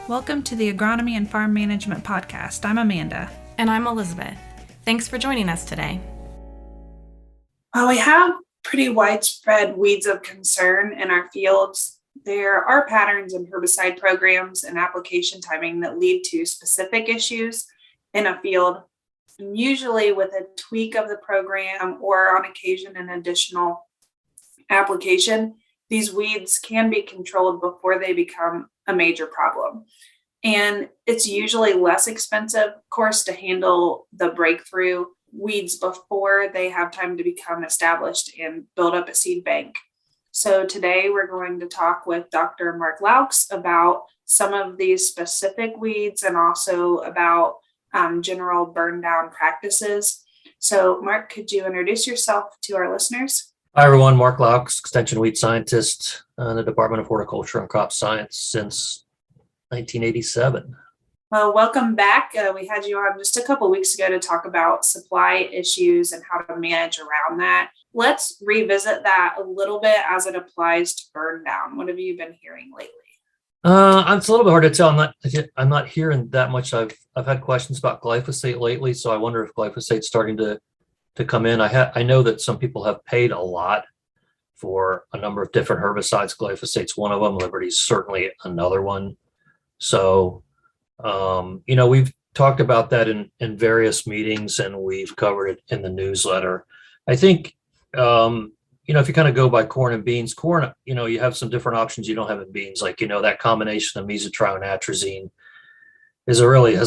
Welcome to the Agronomy and Farm Management Podcast. I'm Amanda. And I'm Elizabeth. Thanks for joining us today. While we have pretty widespread weeds of concern in our fields, there are patterns in herbicide programs and application timing that lead to specific issues in a field, and usually with a tweak of the program or on occasion an additional application. These weeds can be controlled before they become a major problem. And it's usually less expensive, of course, to handle the breakthrough weeds before they have time to become established and build up a seed bank. So today we're going to talk with Dr. Mark Laux about some of these specific weeds and also about general burn down practices. So Mark, could you introduce yourself to our listeners? Hi, everyone. Mark Laux, Extension Weed Scientist in the Department of Horticulture and Crop Science since 1987. Well, welcome back. We had you on just a couple of weeks ago to talk about supply issues and how to manage around that. Let's revisit that a little bit as it applies to burn down. What have you been hearing lately? It's a little bit hard to tell. I'm not hearing that much. I've had questions about glyphosate lately, so I wonder if glyphosate's starting to come in. I know that some people have paid a lot for a number of different herbicides. Glyphosate's one of them. Liberty's certainly another one. So, we've talked about that in various meetings, and we've covered it in the newsletter. I think, if you kind of go by corn and beans, corn, you have some different options you don't have in beans. Like, that combination of mesotrione and atrazine has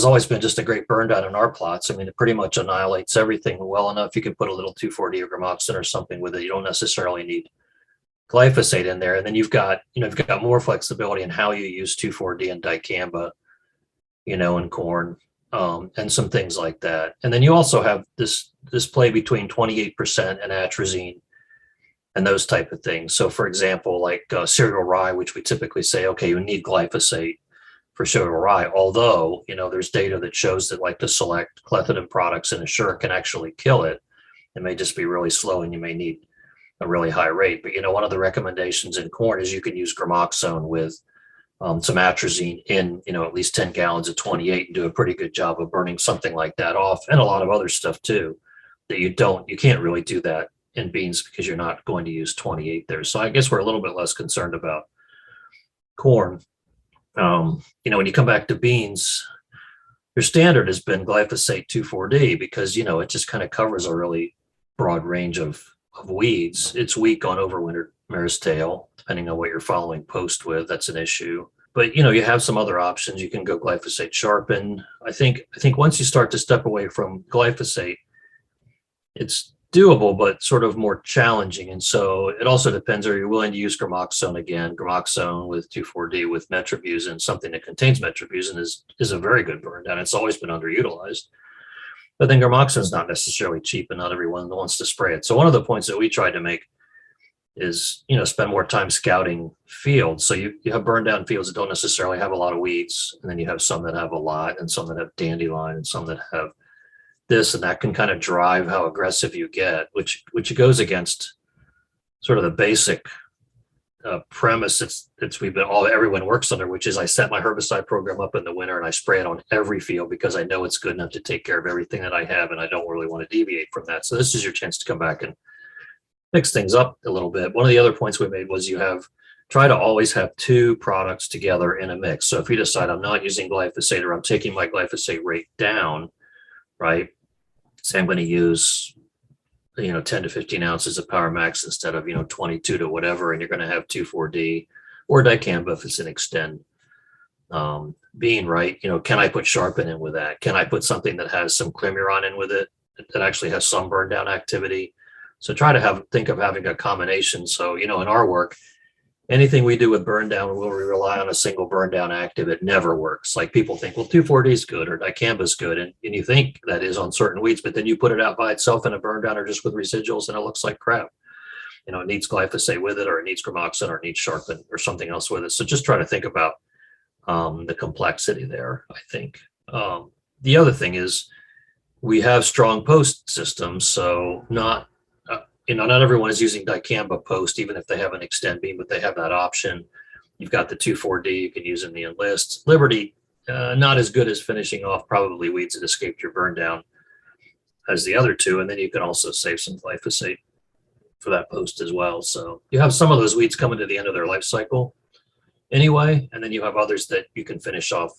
always been just a great burn down in our plots. I mean, it pretty much annihilates everything well enough. You can put a little 2,4-D or gramoxone or something with it. You don't necessarily need glyphosate in there. And then you've got more flexibility in how you use 2,4-D and dicamba, in corn, and some things like that. And then you also have this play between 28% and atrazine and those type of things. So for example, like cereal rye, which we typically say, okay, you need glyphosate for cereal rye, although, there's data that shows that like the select clethodim products in Assure can actually kill it. It may just be really slow and you may need a really high rate. But, one of the recommendations in corn is you can use gramoxone with some atrazine in, at least 10 gallons of 28 and do a pretty good job of burning something like that off, and a lot of other stuff too, that you can't really do that in beans because you're not going to use 28 there. So I guess we're a little bit less concerned about corn. When you come back to beans, your standard has been glyphosate 2,4-D because, it just kind of covers a really broad range of weeds. It's weak on overwintered mare's tail, depending on what you're following post with. That's an issue. But, you have some other options. You can go glyphosate sharpen. I think once you start to step away from glyphosate, it's doable, but sort of more challenging. And so it also depends, are you willing to use gramoxone again? Gramoxone with 2,4-D with metribuzin, something that contains metribuzin is a very good burn down. It's always been underutilized. But then gramoxone is not necessarily cheap and not everyone wants to spray it. So one of the points that we tried to make is, spend more time scouting fields. So you have burn down fields that don't necessarily have a lot of weeds. And then you have some that have a lot and some that have dandelion and some that have this, and that can kind of drive how aggressive you get, which goes against sort of the basic premise everyone works under, which is I set my herbicide program up in the winter and I spray it on every field because I know it's good enough to take care of everything that I have, and I don't really want to deviate from that. So this is your chance to come back and mix things up a little bit. One of the other points we made was try to always have two products together in a mix. So if you decide I'm not using glyphosate or I'm taking my glyphosate rate down, right? Say I'm going to use, 10 to 15 ounces of Power Max instead of, 22 to whatever, and you're going to have 2,4-D or dicamba if it's an extend bean, right? Can I put sharpen in with that? Can I put something that has some Climuron in with it that actually has some burn down activity? So try to think of having a combination. So, in our work, anything we do with burn down, will we rely on a single burn down active? It never works. Like people think, well, 2,4-D is good or dicamba is good. And you think that is on certain weeds, but then you put it out by itself in a burn down or just with residuals and it looks like crap. It needs glyphosate with it, or it needs gramoxone, or it needs sharpen or something else with it. So just try to think about the complexity there, I think. The other thing is we have strong post systems. So not everyone is using dicamba post, even if they have an extend beam, but they have that option. You've got the 2,4-D you can use in the Enlist. Liberty, not as good as finishing off probably weeds that escaped your burn down as the other two. And then you can also save some glyphosate for that post as well. So you have some of those weeds coming to the end of their life cycle anyway, and then you have others that you can finish off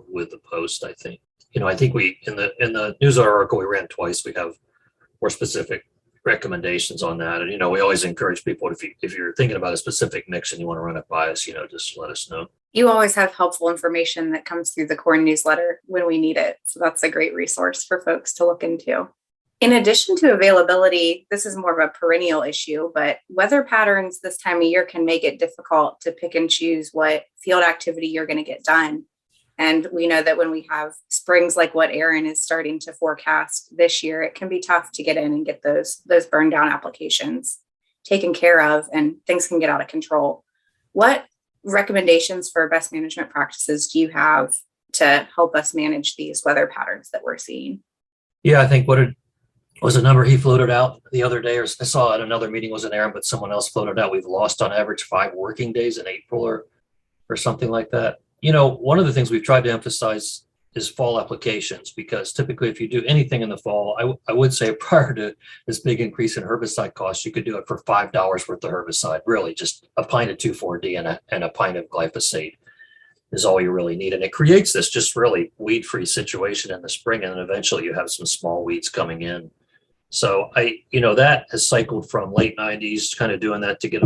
with the post. I think, I think we in the news article we ran twice, we have more specific recommendations on that. And we always encourage people, if you're thinking about a specific mix and you want to run it by us, just let us know. You always have helpful information that comes through the corn newsletter when we need it. So that's a great resource for folks to look into. In addition to availability, this is more of a perennial issue, but weather patterns this time of year can make it difficult to pick and choose what field activity you're going to get done. And we know that when we have springs like what Aaron is starting to forecast this year, it can be tough to get in and get those burn down applications taken care of, and things can get out of control. What recommendations for best management practices do you have to help us manage these weather patterns that we're seeing? Yeah, I think what it was a number he floated out the other day, or I saw at another meeting, wasn't Aaron, but someone else floated out. We've lost on average 5 working days in April or something like that. One of the things we've tried to emphasize is fall applications, because typically if you do anything in the fall, I would say prior to this big increase in herbicide costs, you could do it for $5 worth of herbicide, really just a pint of 2,4-D and a pint of glyphosate is all you really need. And it creates this just really weed-free situation in the spring. And then eventually you have some small weeds coming in. So that has cycled from late 90s, kind of doing that to get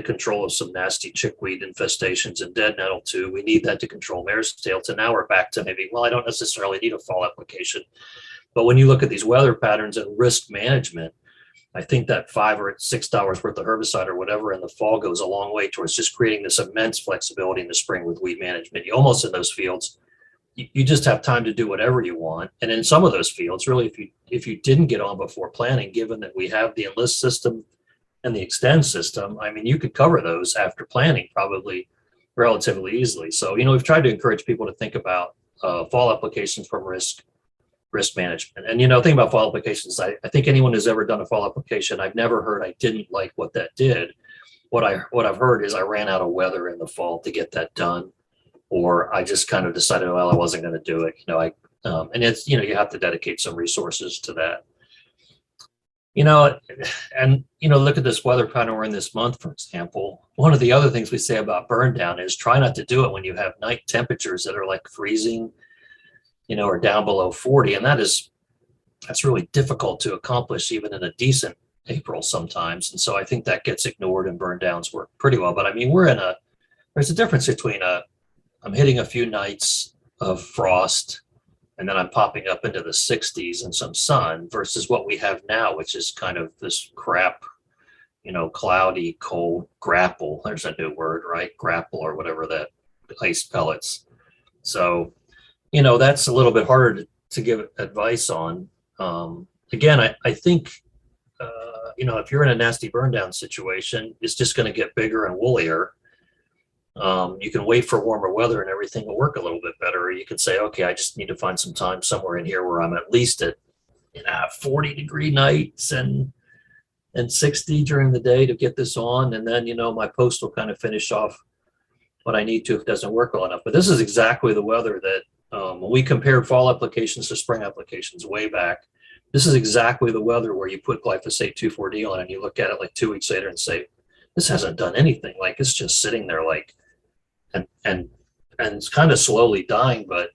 control of some nasty chickweed infestations and dead nettle too. We need that to control mare's tail. To now we're back to maybe, I don't necessarily need a fall application. But when you look at these weather patterns and risk management, I think that $5 or $6 worth of herbicide or whatever in the fall goes a long way towards just creating this immense flexibility in the spring with weed management. You almost in those fields, you just have time to do whatever you want. And in some of those fields, really, if you didn't get on before planting, given that we have the Enlist system and the Extend system, you could cover those after planting probably relatively easily. So, we've tried to encourage people to think about fall applications from risk management. And, think about fall applications. I think anyone who's ever done a fall application, I've never heard I didn't like what that did. What I've heard is I ran out of weather in the fall to get that done, or I just kind of decided, I wasn't going to do it. And it's, you have to dedicate some resources to that. And look at this weather pattern we're in this month, for example. One of the other things we say about burn down is try not to do it when you have night temperatures that are like freezing, or down below 40. And that's really difficult to accomplish even in a decent April sometimes. And so I think that gets ignored, and burn downs work pretty well. But there's a difference between I'm hitting a few nights of frost and then I'm popping up into the 60s and some sun, versus what we have now, which is kind of this crap, cloudy, cold grapple. There's a new word, right? Grapple, or whatever, that ice pellets. So, that's a little bit harder to give advice on. Again, I think, if you're in a nasty burn down situation, it's just going to get bigger and woollier. You can wait for warmer weather and everything will work a little bit better. Or you can say, okay, I just need to find some time somewhere in here where I'm at least at 40-degree nights and 60 during the day to get this on. And then, my post will kind of finish off what I need to if it doesn't work well enough. But this is exactly the weather that when we compared fall applications to spring applications way back, this is exactly the weather where you put glyphosate 2,4-D on and you look at it like 2 weeks later and say, this hasn't done anything. Like, it's just sitting there and it's kind of slowly dying, but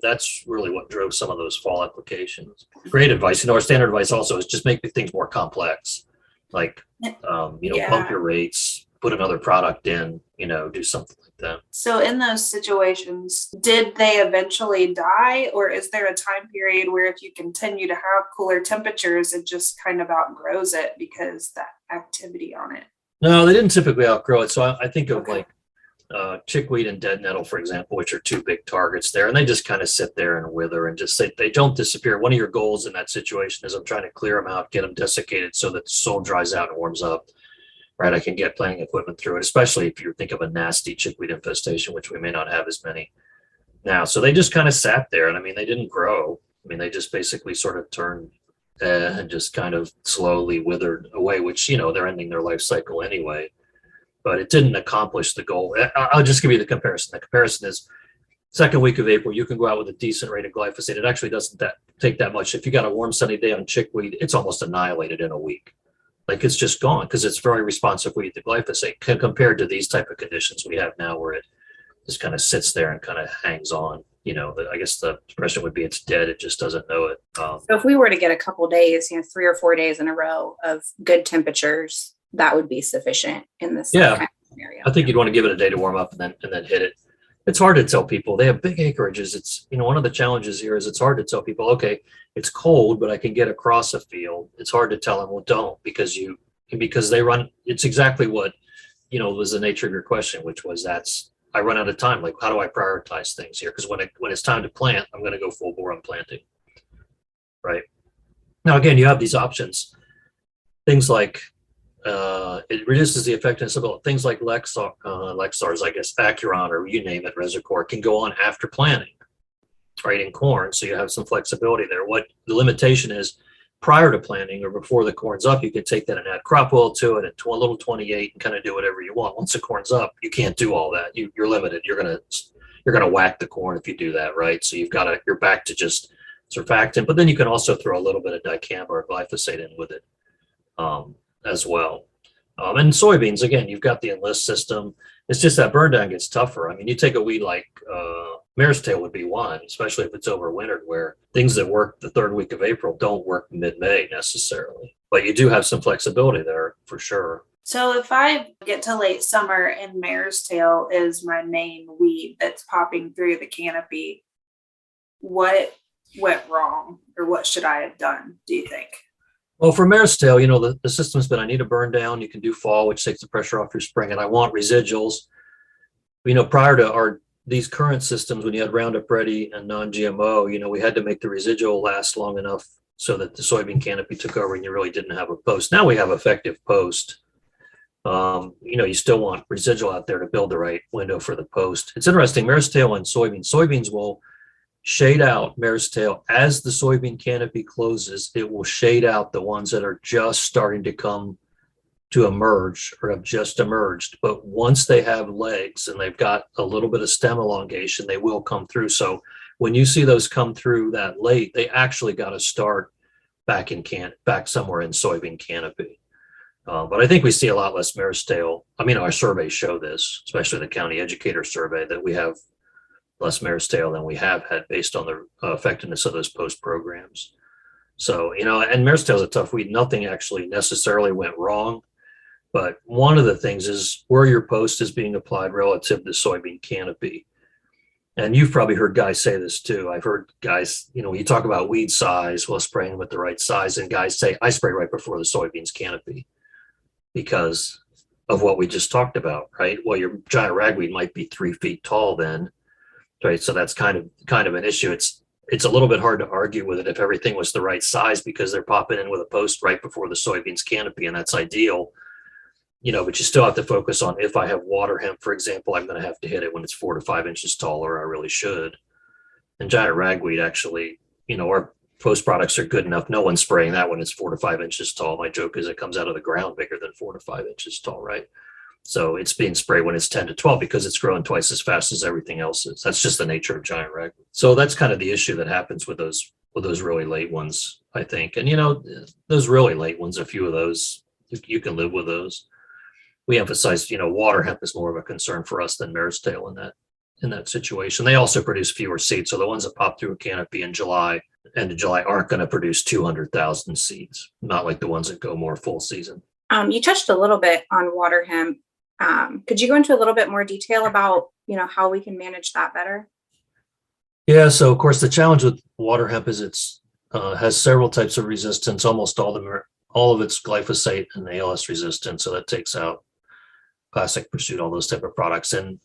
that's really what drove some of those fall applications. Great advice. Our standard advice also is just make things more complex, like bump your rates, put another product in, do something like that. So in those situations, did they eventually die, or is there a time period where if you continue to have cooler temperatures, it just kind of outgrows it because that activity on it? No, they didn't typically outgrow it. So I think of chickweed and dead nettle, for example, which are two big targets there, and they just kind of sit there and wither and just they don't disappear. One of your goals in that situation is I'm trying to clear them out, get them desiccated so that the soil dries out and warms up. Right, I can get planting equipment through it, especially if you think of a nasty chickweed infestation, which we may not have as many now. So they just kind of sat there, and they didn't grow. They just basically sort of turned and just kind of slowly withered away, which they're ending their life cycle anyway. but it didn't accomplish the goal. I'll just give you the comparison. The comparison is second week of April, you can go out with a decent rate of glyphosate. It actually doesn't take that much. If you got a warm, sunny day on chickweed, it's almost annihilated in a week. Like it's just gone because it's very responsive weed to glyphosate compared to these type of conditions we have now where it just kind of sits there and kind of hangs on. I guess the expression would be it's dead. It just doesn't know it. So if we were to get a couple days, 3 or 4 days in a row of good temperatures, that would be sufficient in this kind of scenario. I think you'd want to give it a day to warm up and then hit it. It's hard to tell people. They have big acreages. It's, one of the challenges here is it's hard to tell people, okay, it's cold, but I can get across a field. It's hard to tell them, well, don't, because they run, it's exactly what, was the nature of your question, which was I run out of time. Like, how do I prioritize things here? Because when it's time to plant, I'm going to go full bore on planting. Right. Now, again, you have these options. Things like, it reduces the effectiveness of things like Lexars, I guess, Acuron, or you name it, Reservoir, can go on after planting, right, in corn. So you have some flexibility there. What the limitation is, prior to planting or before the corn's up, you can take that and add crop oil to it and a little 28 and kind of do whatever you want. Once the corn's up, you can't do all that. You're limited. You're gonna whack the corn if you do that, right? So you're back to just surfactant, but then you can also throw a little bit of dicamba or glyphosate in with it. As well. And soybeans, again, you've got the enlist system. It's just that burn down gets tougher. I mean, you take a weed like mare's tail would be one, especially if it's overwintered, where things that work the third week of April don't work mid-May necessarily. But you do have some flexibility there for sure. So if I get to late summer and mare's tail is my main weed that's popping through the canopy, what went wrong or what should I have done, do you think? Well, for mare's tail, the system's been, I need a burn down. You can do fall, which takes the pressure off your spring, and I want residuals. Prior to these current systems, when you had Roundup Ready and non-GMO, we had to make the residual last long enough so that the soybean canopy took over and you really didn't have a post. Now we have effective post. You still want residual out there to build the right window for the post. It's interesting, mare's tail and soybeans. Soybeans will shade out mare's tail as the soybean canopy closes. It will shade out the ones that are just starting to emerge or have just emerged. But once they have legs and they've got a little bit of stem elongation, they will come through. So when you see those come through that late, they actually got to start back somewhere in soybean canopy. But I think we see a lot less mare's tail. Our surveys show this, especially the county educator survey, that we have less mare's tail than we have had based on the effectiveness of those post programs. So, and mare's tail is a tough weed. Nothing actually necessarily went wrong, but one of the things is where your post is being applied relative to soybean canopy. And you've probably heard guys say this too. I've heard guys, when you talk about weed size, well, spraying with the right size, and guys say, I spray right before the soybeans canopy because of what we just talked about, right? Well, your giant ragweed might be 3 feet tall then, right? So that's kind of an issue. It's a little bit hard to argue with it if everything was the right size because they're popping in with a post right before the soybeans canopy, and that's ideal. But you still have to focus on, if I have water hemp, for example, I'm going to have to hit it when it's 4 to 5 inches taller. I really should. And giant ragweed, actually, our post products are good enough. No one's spraying that when it's 4 to 5 inches tall. My joke is it comes out of the ground bigger than 4 to 5 inches tall, right? So it's being sprayed when it's 10 to 12 because it's growing twice as fast as everything else is. That's just the nature of giant ragweed. So that's kind of the issue that happens with those really late ones, I think. And those really late ones, a few of those, you can live with those. We emphasize, water hemp is more of a concern for us than mare's tail in that situation. They also produce fewer seeds. So the ones that pop through a canopy in July, end of July, aren't going to produce 200,000 seeds, not like the ones that go more full season. You touched a little bit on water hemp. Could you go into a little bit more detail about, how we can manage that better? Yeah. So of course the challenge with water hemp is it's has several types of resistance, almost all of it's glyphosate and ALS resistant. So that takes out classic pursuit, all those type of products. And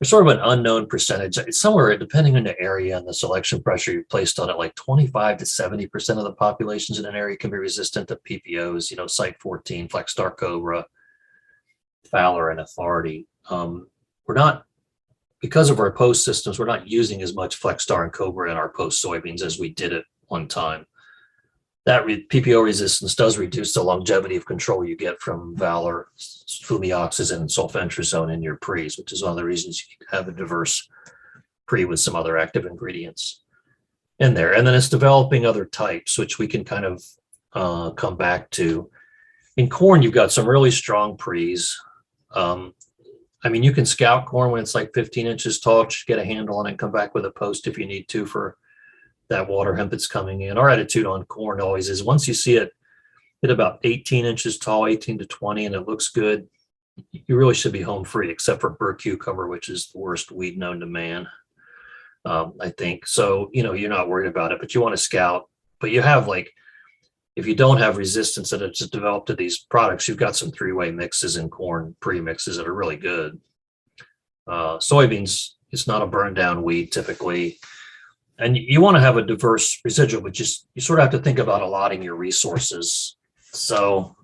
there's sort of an unknown percentage. It's somewhere, depending on the area and the selection pressure you placed on it, like 25 to 70% of the populations in an area can be resistant to PPOs, Site 14, Flexstar Cobra, Fowler, and Authority. We're not, because of our post systems, we're not using as much Flexstar and Cobra in our post soybeans as we did at one time. that PPO resistance does reduce the longevity of control you get from Valor, flumioxazin, and sulfentrazone in your pre's, which is one of the reasons you have a diverse pre with some other active ingredients in there. And then it's developing other types, which we can kind of come back to. In corn, you've got some really strong pre's. I mean, you can scout corn when it's like 15 inches tall, just get a handle on it, come back with a post if you need to for that water hemp that's coming in. Our attitude on corn always is once you see it at about 18 inches tall, 18 to 20, and it looks good, you really should be home free, except for burr cucumber, which is the worst weed known to man, I think. So, you're not worried about it, but you want to scout. But you have if you don't have resistance that it's developed to these products, you've got some 3-way mixes in corn pre-mixes that are really good. Soybeans, it's not a burn down weed typically. And you want to have a diverse residual, but you sort of have to think about allotting your resources. So,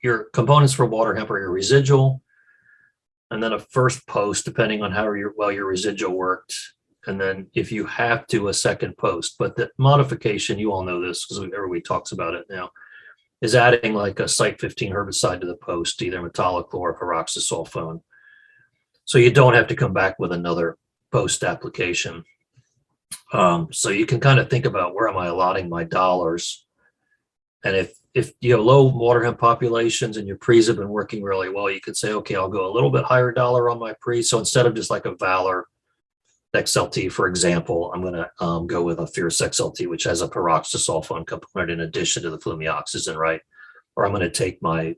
your components for water hemp are your residual, and then a first post, depending on how well your residual worked. And then if you have to, a second post. But the modification, you all know this because everybody talks about it now, is adding like a Site 15 herbicide to the post, either metolachlor or pyroxasulfone. So you don't have to come back with another post application. So you can kind of think about where am I allotting my dollars. And if you have low water hemp populations and your pre's have been working really well, you could say, okay, I'll go a little bit higher dollar on my pre. So instead of just like a Valor XLT, for example, I'm going to go with a Fierce XLT, which has a pyroxasulfone component in addition to the flumioxazin, right? Or I'm going to take my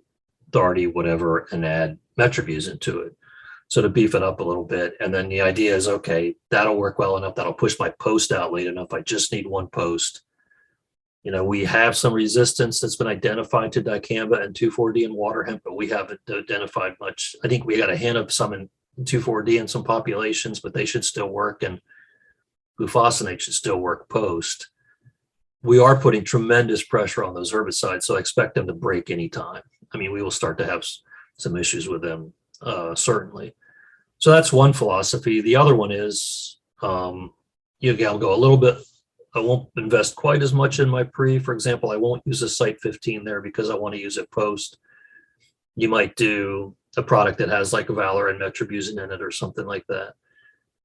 Darty, whatever, and add metribuzin to it. So to beef it up a little bit. And then the idea is, okay, that'll work well enough. That'll push my post out late enough. I just need one post. We have some resistance that's been identified to dicamba and 2,4-D in water hemp, but we haven't identified much. I think we got a hint of some in 2,4-D in some populations, but they should still work, and glufosinate should still work post. We are putting tremendous pressure on those herbicides, so I expect them to break anytime. I mean, we will start to have some issues with them, certainly. So that's one philosophy. The other one is, I'll go a little bit. I won't invest quite as much in my pre. For example, I won't use a Site 15 there because I want to use it post. You might do a product that has like a Valor and metribuzin in it or something like that.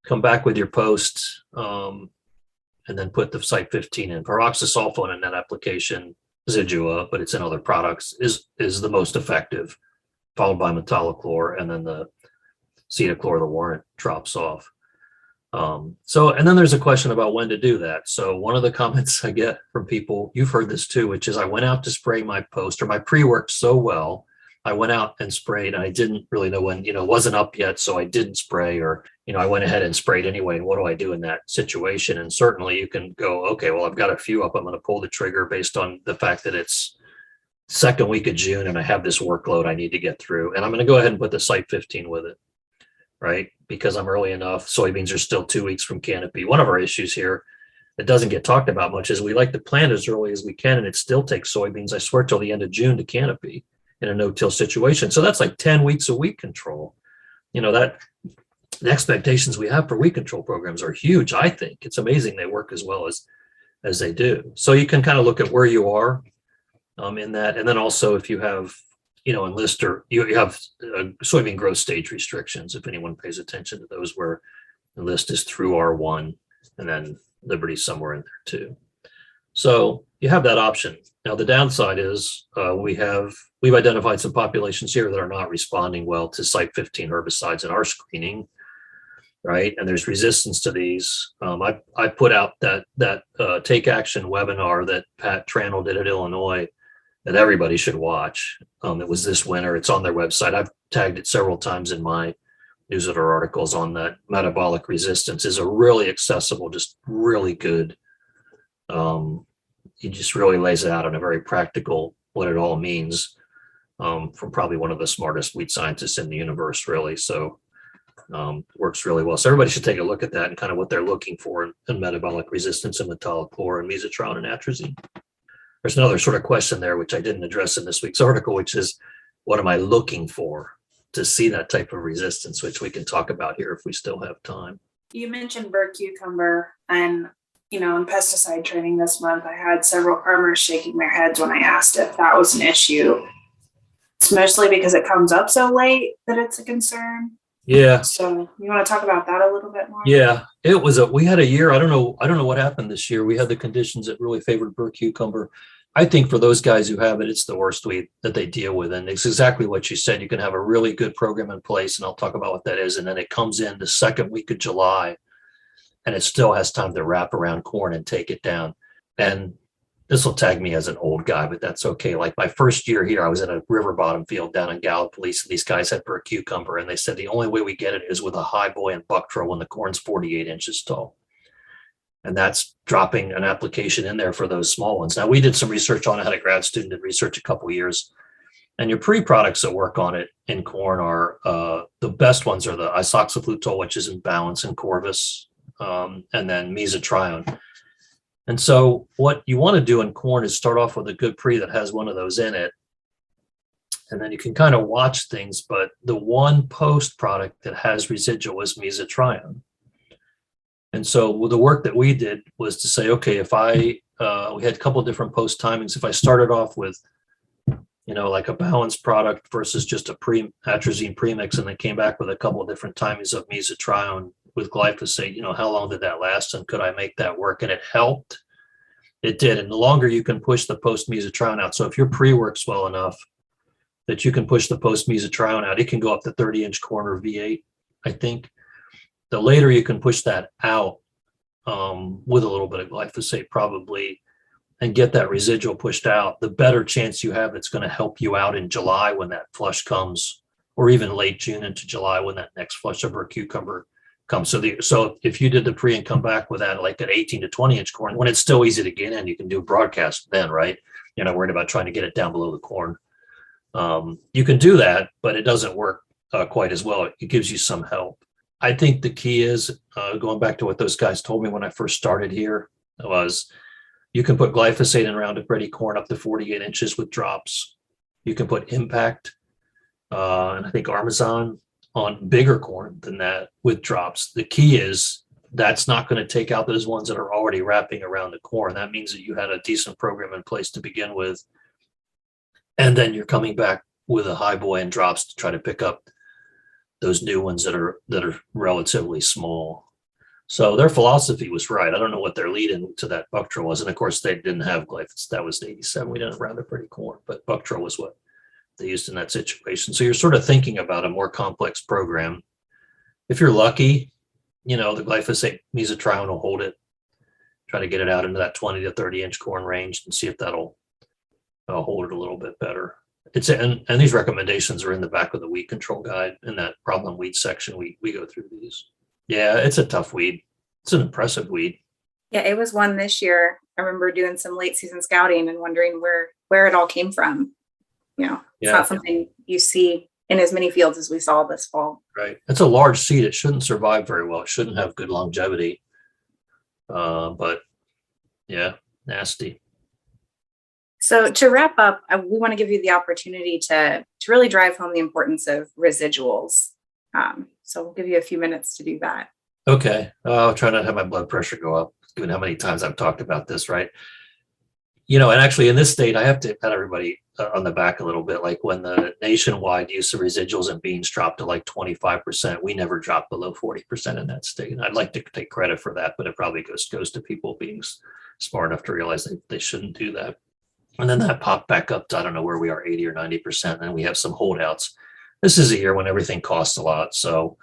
Come back with your post and then put the Site 15 in. Pyroxasulfone in that application, Zidua, but it's in other products, is the most effective, followed by metolachlor, and then the cetachlor, the warrant, drops off. And then there's a question about when to do that. So one of the comments I get from people, you've heard this too, which is I went out to spray my post, or my pre worked so well, I went out and sprayed, and I didn't really know when, it wasn't up yet, so I didn't spray, or, I went ahead and sprayed anyway. And what do I do in that situation? And certainly you can go, okay, well, I've got a few up. I'm going to pull the trigger based on the fact that it's second week of June and I have this workload I need to get through. And I'm going to go ahead and put the Site 15 with it, right? Because I'm early enough. Soybeans are still 2 weeks from canopy. One of our issues here that doesn't get talked about much is we like to plant as early as we can, and it still takes soybeans, I swear, till the end of June to canopy in a no-till situation. So that's like 10 weeks of weed control. That the expectations we have for weed control programs are huge. I think it's amazing they work as well as they do. So you can kind of look at where you are in that. And then also if you have, enlist, or you have soybean growth stage restrictions, if anyone pays attention to those, where enlist is through R1 and then Liberty's somewhere in there too. So you have that option. Now the downside is we've identified some populations here that are not responding well to Site 15 herbicides in our screening, right? And there's resistance to these. I put out that Take Action webinar that Pat Tranel did at Illinois that everybody should watch. It was this winter. It's on their website. I've tagged it several times in my newsletter articles on that. Metabolic resistance is a really accessible, just really good. He just really lays it out in a very practical, what it all means, from probably one of the smartest weed scientists in the universe, really. So works really well. So everybody should take a look at that and kind of what they're looking for in metabolic resistance in metolachlor and mesotron and atrazine. There's another sort of question there, which I didn't address in this week's article, which is, what am I looking for to see that type of resistance, which we can talk about here if we still have time. You mentioned burr cucumber, and In pesticide training this month, I had several farmers shaking their heads when I asked if that was an issue. It's mostly because it comes up so late that it's a concern. Yeah. So you want to talk about that a little bit more? Yeah, we had a year, I don't know what happened this year. We had the conditions that really favored burr cucumber. I think for those guys who have it, it's the worst weed that they deal with. And it's exactly what you said. You can have a really good program in place, and I'll talk about what that is. And then it comes in the second week of July, and it still has time to wrap around corn and take it down. And this will tag me as an old guy, but that's okay. Like my first year here, I was in a river bottom field down in Gallipolis, and these guys had burr cucumber, and they said the only way we get it is with a high boy and buckthrow when the corn's 48 inches tall. And that's dropping an application in there for those small ones. Now, we did some research on it. I had a grad student did research a couple of years, and your pre-products that work on it in corn are the best ones are the isoxaflutol, which is in Balance and Corvus, and then mesotrione. And so what you want to do in corn is start off with a good pre that has one of those in it. And then you can kind of watch things, but the one post product that has residual is mesotrione. And so the work that we did was to say, okay, if we had a couple of different post timings. If I started off with, like a balanced product versus just a atrazine premix, and then came back with a couple of different timings of mesotrione with glyphosate, how long did that last, and could I make that work? And it helped. It did. And the longer you can push the post mesotrione out. So if your pre works well enough that you can push the post mesotrione out, it can go up to 30-inch corn or V8, I think. The later you can push that out with a little bit of glyphosate probably, and get that residual pushed out, the better chance you have it's going to help you out in July when that flush comes, or even late June into July when that next flush of our cucumber comes. So if you did the pre and come back with that, like an 18 to 20-inch corn, when it's still easy to get in, you can do broadcast then, right? You're not worried about trying to get it down below the corn. You can do that, but it doesn't work quite as well. It gives you some help. I think the key is, going back to what those guys told me when I first started here, was you can put glyphosate in Roundup Ready corn up to 48 inches with drops. You can put Impact and I think Armazon on bigger corn than that with drops. The key is that's not going to take out those ones that are already wrapping around the corn. That means that you had a decent program in place to begin with, and then you're coming back with a high boy and drops to try to pick up those new ones that are relatively small. So their philosophy was right. I don't know what their lead in to that Bucktra was. And of course they didn't have glyphosate. That was the 87. We didn't have Roundup Ready corn, but Bucktra was what they used in that situation. So you're sort of thinking about a more complex program. If you're lucky, the glyphosate mesotrione will hold it, try to get it out into that 20 to 30-inch corn range and see if that'll hold it a little bit better. And these recommendations are in the back of the weed control guide in that problem weed section. We go through these. Yeah, it's a tough weed. It's an impressive weed. Yeah, it was one this year. I remember doing some late season scouting and wondering where it all came from. It's not something you see in as many fields as we saw this fall. Right. It's a large seed. It shouldn't survive very well. It shouldn't have good longevity. But yeah, nasty. So to wrap up, we want to give you the opportunity to really drive home the importance of residuals. So we'll give you a few minutes to do that. Okay. I'll try not to have my blood pressure go up, given how many times I've talked about this, right? And actually in this state, I have to pat everybody on the back a little bit. Like when the nationwide use of residuals in beans dropped to like 25%, we never dropped below 40% in that state. And I'd like to take credit for that, but it probably goes to people being smart enough to realize they shouldn't do that. And then that popped back up to, I don't know where we are, 80 or 90%. And we have some holdouts. This is a year when everything costs a lot. So,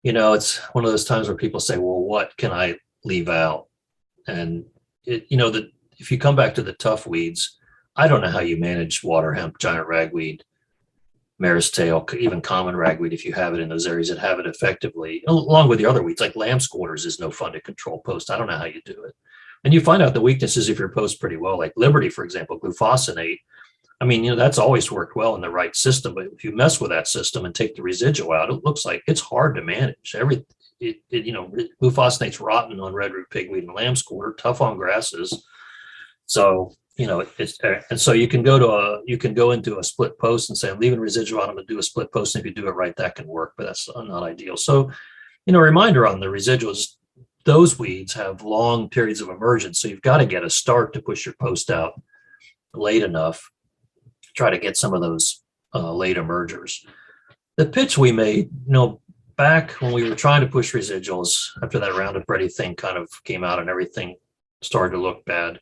it's one of those times where people say, well, what can I leave out? And if you come back to the tough weeds, I don't know how you manage water hemp, giant ragweed, mare's tail, even common ragweed, if you have it in those areas that have it effectively, along with the other weeds, like lamb's quarters is no fun to control post. I don't know how you do it. And you find out the weaknesses if your post pretty well, like Liberty, for example, glufosinate. I mean, that's always worked well in the right system, but if you mess with that system and take the residual out, it looks like it's hard to manage. Glufosinate's rotten on red root pigweed and lamb's quarter, tough on grasses. So, and so you can go into a split post and say, I'm leaving residual out, I'm going to do a split post. And if you do it right, that can work, but that's not ideal. So, a reminder on the residuals, those weeds have long periods of emergence. So you've got to get a start to push your post out late enough to try to get some of those late emergers. The pitch we made, back when we were trying to push residuals after that Roundup Ready thing kind of came out and everything started to look bad,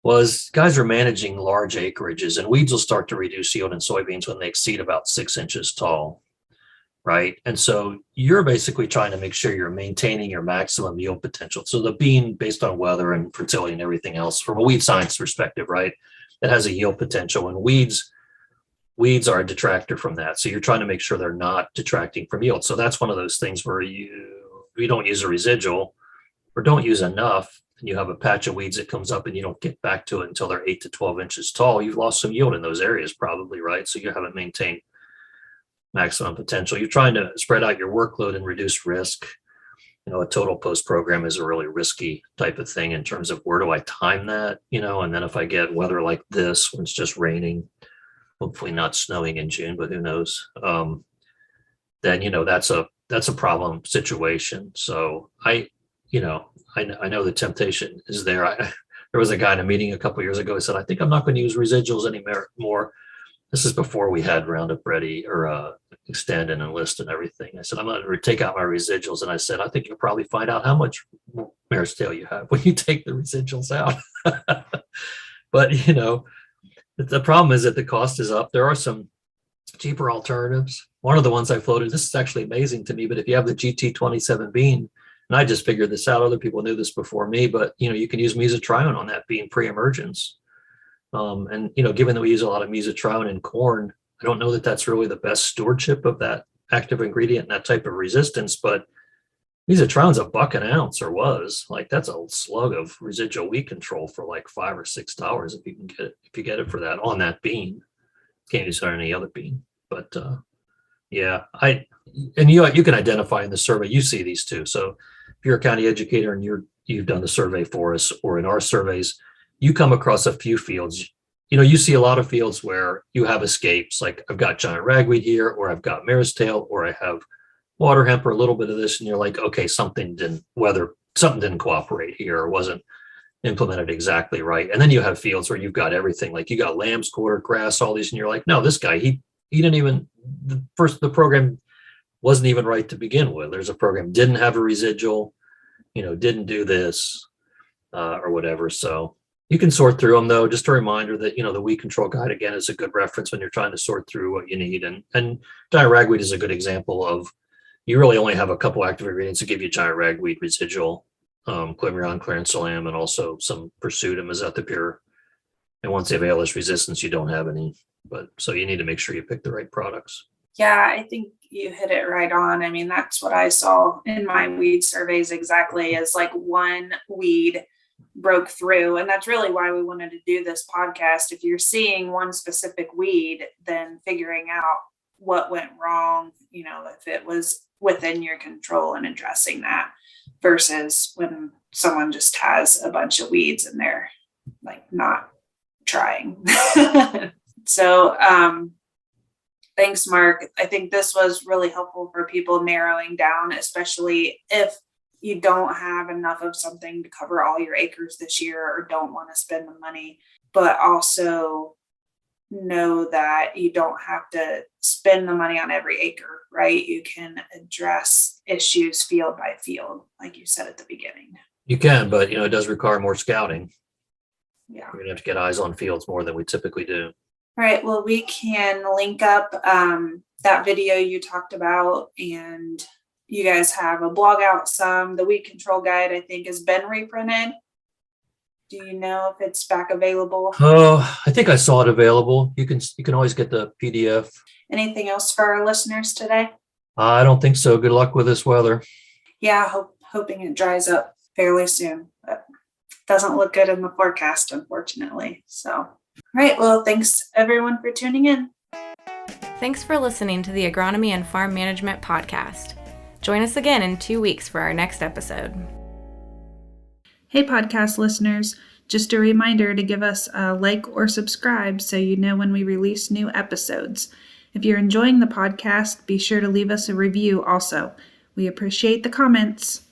was guys are managing large acreages, and weeds will start to reduce yield in soybeans when they exceed about 6 inches tall, right? And so you're basically trying to make sure you're maintaining your maximum yield potential. So the bean, based on weather and fertility and everything else, from a weed science perspective, right, it has a yield potential, and weeds are a detractor from that. So you're trying to make sure they're not detracting from yield. So that's one of those things where you don't use a residual or don't use enough, and you have a patch of weeds that comes up and you don't get back to it until they're 8 to 12 inches tall. You've lost some yield in those areas probably, right? So you haven't maintained maximum potential. You're trying to spread out your workload and reduce risk. A total post program is a really risky type of thing in terms of where do I time that, and then if I get weather like this, when it's just raining, hopefully not snowing in June, but who knows, then, that's a problem situation. So I know the temptation is there. There was a guy in a meeting a couple of years ago who said, I think I'm not going to use residuals anymore. This is before we had Roundup Ready or Extend and Enlist and everything. I said, I'm going to take out my residuals. And I said, I think you'll probably find out how much mare's tail you have when you take the residuals out. But, the problem is that the cost is up. There are some cheaper alternatives. One of the ones I floated, this is actually amazing to me, but if you have the GT27 bean, and I just figured this out, other people knew this before me, but you can use mesotrione on that bean pre-emergence. And given that we use a lot of mesotrione in corn, I don't know that that's really the best stewardship of that active ingredient and that type of resistance, but mesotrione's $1 an ounce, or was. Like, that's a slug of residual weed control for like $5 or $6 if you can get it, if you get it for that on that bean. Can't use it on any other bean. But yeah, you can identify in the survey, you see these too. So if you're a county educator and you've done the survey for us, or in our surveys, you come across a few fields. You see a lot of fields where you have escapes, like I've got giant ragweed here, or I've got mare's tail, or I have water hemp, or a little bit of this, and you're like, okay, something didn't cooperate here, or wasn't implemented exactly right. And then you have fields where you've got everything, like you got lamb's quarter, grass, all these, and you're like, no, this guy, he didn't even, the program wasn't even right to begin with. There's a program, didn't have a residual, didn't do this, or whatever. So you can sort through them, though. Just a reminder that, the weed control guide, again, is a good reference when you're trying to sort through what you need. And giant ragweed is a good example of, you really only have a couple active ingredients to give you giant ragweed residual, quimeron, clarencelam, and also some pursutum, azethipure. And once they have ALS resistance, you don't have any. But so you need to make sure you pick the right products. Yeah, I think you hit it right on. I mean, that's what I saw in my weed surveys exactly, is like one weed broke through. And that's really why we wanted to do this podcast. If you're seeing one specific weed, then figuring out what went wrong, if it was within your control, and addressing that, versus when someone just has a bunch of weeds and they're like not trying. So, thanks, Mark. I think this was really helpful for people narrowing down, especially if you don't have enough of something to cover all your acres this year, or don't want to spend the money, but also know that you don't have to spend the money on every acre, right? You can address issues field by field, like you said at the beginning. You can, but it does require more scouting. Yeah. We're gonna have to get eyes on fields more than we typically do. All right. Well, we can link up that video you talked about, and you guys have a blog out some. The weed control guide, I think, has been reprinted. Do you know if it's back available? Oh, I think I saw it available. You can always get the PDF. Anything else for our listeners today? I don't think so. Good luck with this weather. Yeah, hoping it dries up fairly soon, but doesn't look good in the forecast, unfortunately. So, all right. Well, thanks everyone for tuning in. Thanks for listening to the Agronomy and Farm Management Podcast. Join us again in 2 weeks for our next episode. Hey, podcast listeners, just a reminder to give us a like or subscribe so you know when we release new episodes. If you're enjoying the podcast, be sure to leave us a review also. We appreciate the comments.